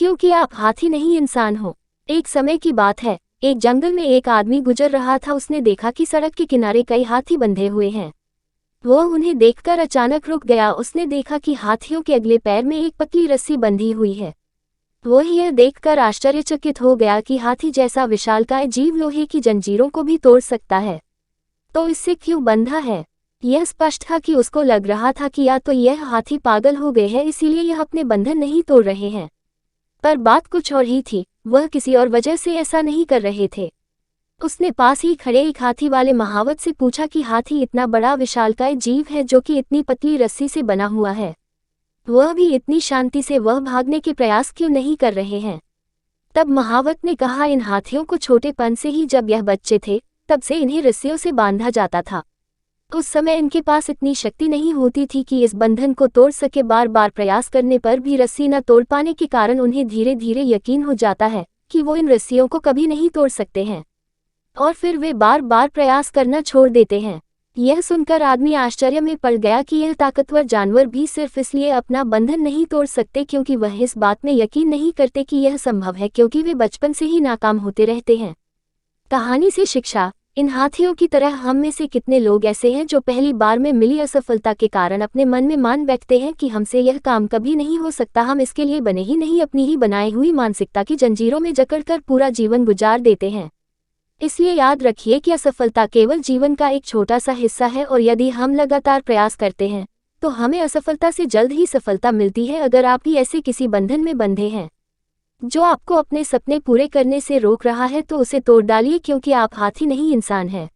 क्योंकि आप हाथी नहीं इंसान हो। एक समय की बात है, एक जंगल में एक आदमी गुजर रहा था। उसने देखा कि सड़क के किनारे कई हाथी बंधे हुए हैं। वो उन्हें देखकर अचानक रुक गया। उसने देखा कि हाथियों के अगले पैर में एक पतली रस्सी बंधी हुई है। वो यह देखकर आश्चर्यचकित हो गया कि हाथी जैसा विशालकाय जीव लोहे की जंजीरों को भी तोड़ सकता है, तो इससे क्यों बंधा है? यह स्पष्ट था कि उसको लग रहा था कि या तो यह हाथी पागल हो गए हैं, इसीलिए यह अपने बंधन नहीं तोड़ रहे हैं। पर बात कुछ और ही थी, वह किसी और वजह से ऐसा नहीं कर रहे थे। उसने पास ही खड़े एक हाथी वाले महावत से पूछा कि हाथी इतना बड़ा विशालकाय जीव है जो कि इतनी पतली रस्सी से बना हुआ है, वह भी इतनी शांति से वह भागने के प्रयास क्यों नहीं कर रहे हैं? तब महावत ने कहा, इन हाथियों को छोटेपन से ही जब यह बच्चे थे तब से इन्हें रस्सियों से बांधा जाता था। उस समय इनके पास इतनी शक्ति नहीं होती थी कि इस बंधन को तोड़ सके। बार बार प्रयास करने पर भी रस्सी न तोड़ पाने के कारण उन्हें धीरे धीरे यकीन हो जाता है कि वो इन रस्सियों को कभी नहीं तोड़ सकते हैं, और फिर वे बार बार प्रयास करना छोड़ देते हैं। यह सुनकर आदमी आश्चर्य में पड़ गया कि यह ताकतवर जानवर भी सिर्फ इसलिए अपना बंधन नहीं तोड़ सकते क्योंकि वह इस बात में यकीन नहीं करते कि यह संभव है, क्योंकि वे बचपन से ही नाकाम होते रहते हैं। कहानी से शिक्षा, इन हाथियों की तरह हम में से कितने लोग ऐसे हैं जो पहली बार में मिली असफलता के कारण अपने मन में मान बैठते हैं कि हमसे यह काम कभी नहीं हो सकता, हम इसके लिए बने ही नहीं, अपनी ही बनाई हुई मानसिकता की जंजीरों में जकड़कर पूरा जीवन गुजार देते हैं। इसलिए याद रखिए कि असफलता केवल जीवन का एक छोटा सा हिस्सा है, और यदि हम लगातार प्रयास करते हैं तो हमें असफलता से जल्द ही सफलता मिलती है। अगर आप भी ऐसे किसी बंधन में बंधे हैं जो आपको अपने सपने पूरे करने से रोक रहा है तो उसे तोड़ डालिए, क्योंकि आप हाथी नहीं इंसान हैं।